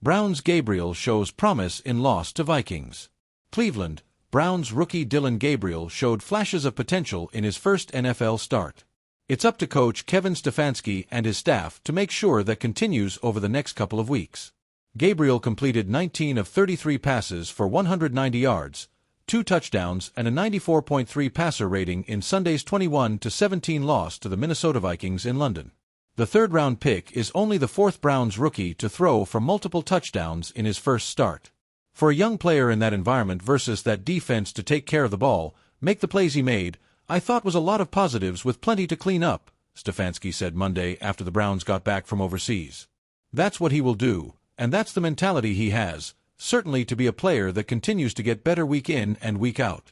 Browns' Gabriel shows promise in loss to Vikings. Cleveland, Browns rookie Dillon Gabriel showed flashes of potential in his first NFL start. It's up to coach Kevin Stefanski and his staff to make sure that continues over the next couple of weeks. Gabriel completed 19 of 33 passes for 190 yards, 2 touchdowns and a 94.3 passer rating in Sunday's 21-17 loss to the Minnesota Vikings in London. The third-round pick is only the fourth Browns rookie to throw for multiple touchdowns in his first start. For a young player in that environment versus that defense to take care of the ball, make the plays he made, I thought was a lot of positives with plenty to clean up, Stefanski said Monday after the Browns got back from overseas. That's what he will do, and that's the mentality he has, certainly to be a player that continues to get better week in and week out.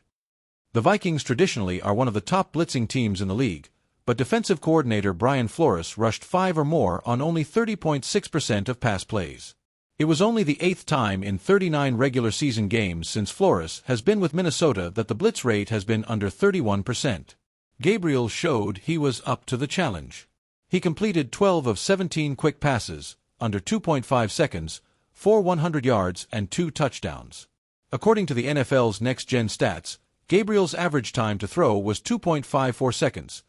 The Vikings traditionally are one of the top blitzing teams in the league, but defensive coordinator Brian Flores rushed 5 or more on only 30.6% of pass plays. It was only the 8th time in 39 regular season games since Flores has been with Minnesota that the blitz rate has been under 31%. Gabriel showed he was up to the challenge. He completed 12 of 17 quick passes, under 2.5 seconds, for 100 yards and 2 touchdowns. According to the NFL's next-gen stats, Gabriel's average time to throw was 2.54 seconds,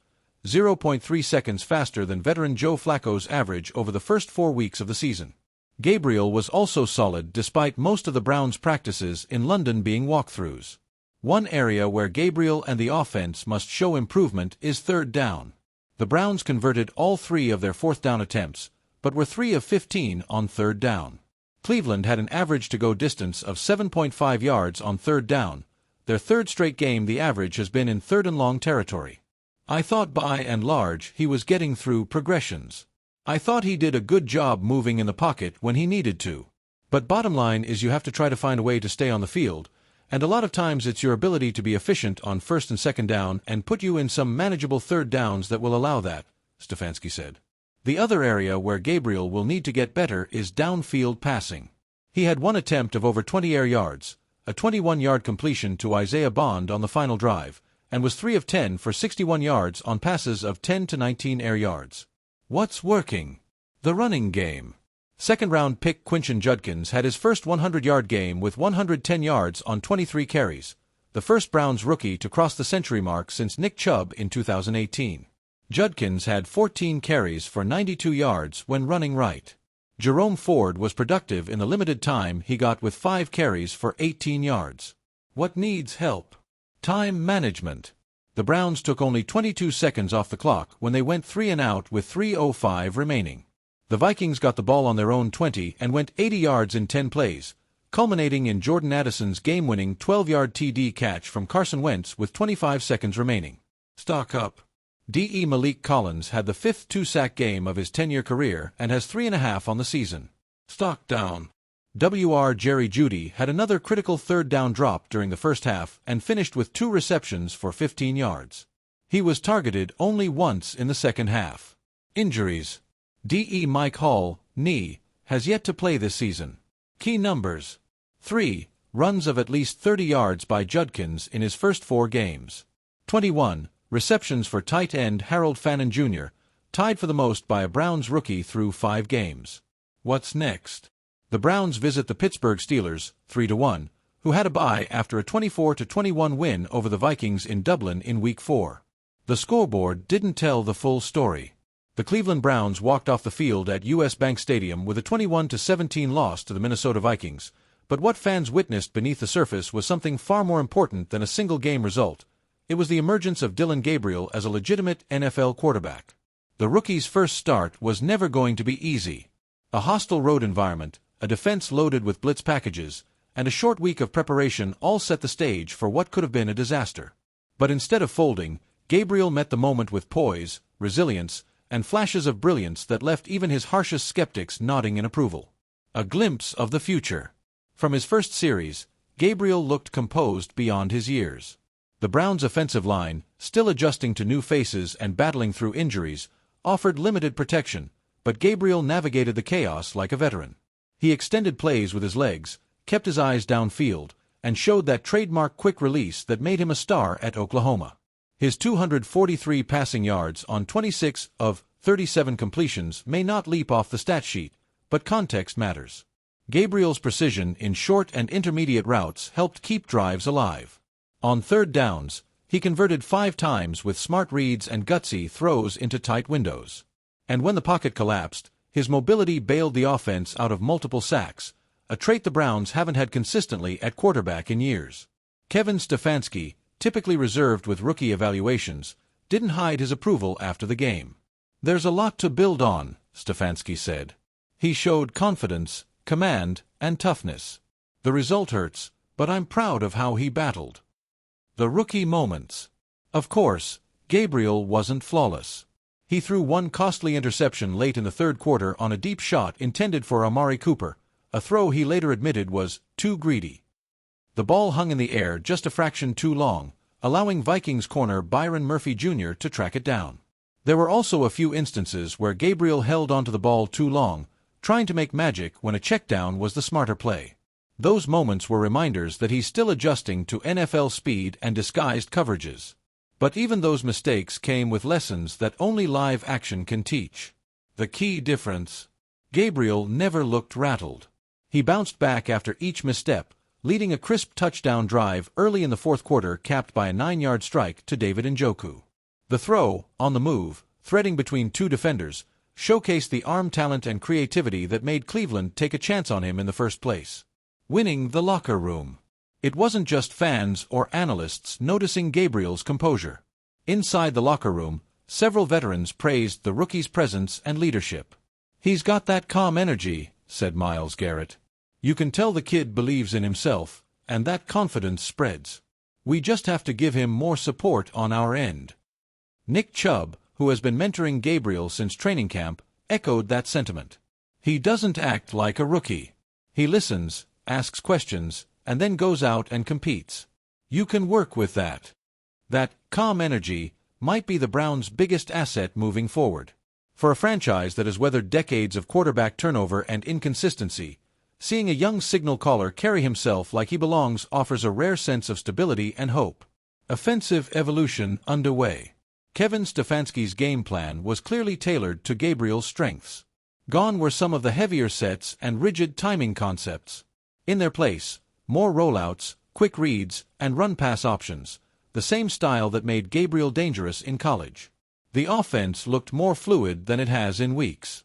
0.3 seconds faster than veteran Joe Flacco's average over the first 4 weeks of the season. Gabriel was also solid despite most of the Browns' practices in London being walkthroughs. One area where Gabriel and the offense must show improvement is third down. The Browns converted all 3 of their fourth down attempts, but were 3 of 15 on third down. Cleveland had an average to-go distance of 7.5 yards on third down. Their third straight game the average has been in third and long territory. I thought by and large he was getting through progressions. I thought he did a good job moving in the pocket when he needed to. But bottom line is you have to try to find a way to stay on the field, and a lot of times it's your ability to be efficient on first and second down and put you in some manageable third downs that will allow that, Stefanski said. The other area where Gabriel will need to get better is downfield passing. He had 1 attempt of over 20 air yards, a 21-yard completion to Isaiah Bond on the final drive, and was 3 of 10 for 61 yards on passes of 10 to 19 air yards. What's working? The running game. Second-round pick Quinton Judkins had his first 100-yard game with 110 yards on 23 carries, the first Browns rookie to cross the century mark since Nick Chubb in 2018. Judkins had 14 carries for 92 yards when running right. Jerome Ford was productive in the limited time he got with 5 carries for 18 yards. What needs help? Time management. The Browns took only 22 seconds off the clock when they went 3 and out with 3:05 remaining. The Vikings got the ball on their own 20 and went 80 yards in 10 plays, culminating in Jordan Addison's game-winning 12-yard TD catch from Carson Wentz with 25 seconds remaining. Stock up. D.E. Malik Collins had the 5th 2-sack game of his 10-year career and has 3.5 on the season. Stock down. W.R. Jerry Jeudy had another critical third-down drop during the first half and finished with 2 receptions for 15 yards. He was targeted only once in the second half. Injuries. D.E. Mike Hall, knee, has yet to play this season. Key numbers. 3 runs of at least 30 yards by Judkins in his first 4 games. 21 receptions for tight end Harold Fannin Jr., tied for the most by a Browns rookie through 5 games. What's next? The Browns visit the Pittsburgh Steelers, 3-1, who had a bye after a 24-21 win over the Vikings in Dublin in Week 4. The scoreboard didn't tell the full story. The Cleveland Browns walked off the field at U.S. Bank Stadium with a 21-17 loss to the Minnesota Vikings, but what fans witnessed beneath the surface was something far more important than a single-game result. It was the emergence of Dillon Gabriel as a legitimate NFL quarterback. The rookie's first start was never going to be easy. A hostile road environment, a defense loaded with blitz packages, and a short week of preparation all set the stage for what could have been a disaster. But instead of folding, Gabriel met the moment with poise, resilience, and flashes of brilliance that left even his harshest skeptics nodding in approval. A glimpse of the future. From his first series, Gabriel looked composed beyond his years. The Browns' offensive line, still adjusting to new faces and battling through injuries, offered limited protection, but Gabriel navigated the chaos like a veteran. He extended plays with his legs, kept his eyes downfield, and showed that trademark quick release that made him a star at Oklahoma. His 243 passing yards on 26 of 37 completions may not leap off the stat sheet, but context matters. Gabriel's precision in short and intermediate routes helped keep drives alive. On third downs, he converted 5 times with smart reads and gutsy throws into tight windows. And when the pocket collapsed, his mobility bailed the offense out of multiple sacks, a trait the Browns haven't had consistently at quarterback in years. Kevin Stefanski, typically reserved with rookie evaluations, didn't hide his approval after the game. "There's a lot to build on," Stefanski said. "He showed confidence, command, and toughness. The result hurts, but I'm proud of how he battled." The rookie moments. Of course, Gabriel wasn't flawless. He threw one costly interception late in the third quarter on a deep shot intended for Amari Cooper, a throw he later admitted was too greedy. The ball hung in the air just a fraction too long, allowing Vikings corner Byron Murphy Jr. to track it down. There were also a few instances where Gabriel held onto the ball too long, trying to make magic when a checkdown was the smarter play. Those moments were reminders that he's still adjusting to NFL speed and disguised coverages. But even those mistakes came with lessons that only live action can teach. The key difference: Gabriel never looked rattled. He bounced back after each misstep, leading a crisp touchdown drive early in the fourth quarter capped by a 9-yard strike to David Njoku. The throw, on the move, threading between 2 defenders, showcased the arm talent and creativity that made Cleveland take a chance on him in the first place. Winning the locker room. It wasn't just fans or analysts noticing Gabriel's composure. Inside the locker room, several veterans praised the rookie's presence and leadership. "He's got that calm energy," said Myles Garrett. "You can tell the kid believes in himself, and that confidence spreads. We just have to give him more support on our end." Nick Chubb, who has been mentoring Gabriel since training camp, echoed that sentiment. "He doesn't act like a rookie. He listens, asks questions, and then goes out and competes. You can work with that." That calm energy might be the Browns' biggest asset moving forward. For a franchise that has weathered decades of quarterback turnover and inconsistency, seeing a young signal caller carry himself like he belongs offers a rare sense of stability and hope. Offensive evolution underway. Kevin Stefanski's game plan was clearly tailored to Gabriel's strengths. Gone were some of the heavier sets and rigid timing concepts. In their place, more rollouts, quick reads, and run-pass options, the same style that made Gabriel dangerous in college. The offense looked more fluid than it has in weeks.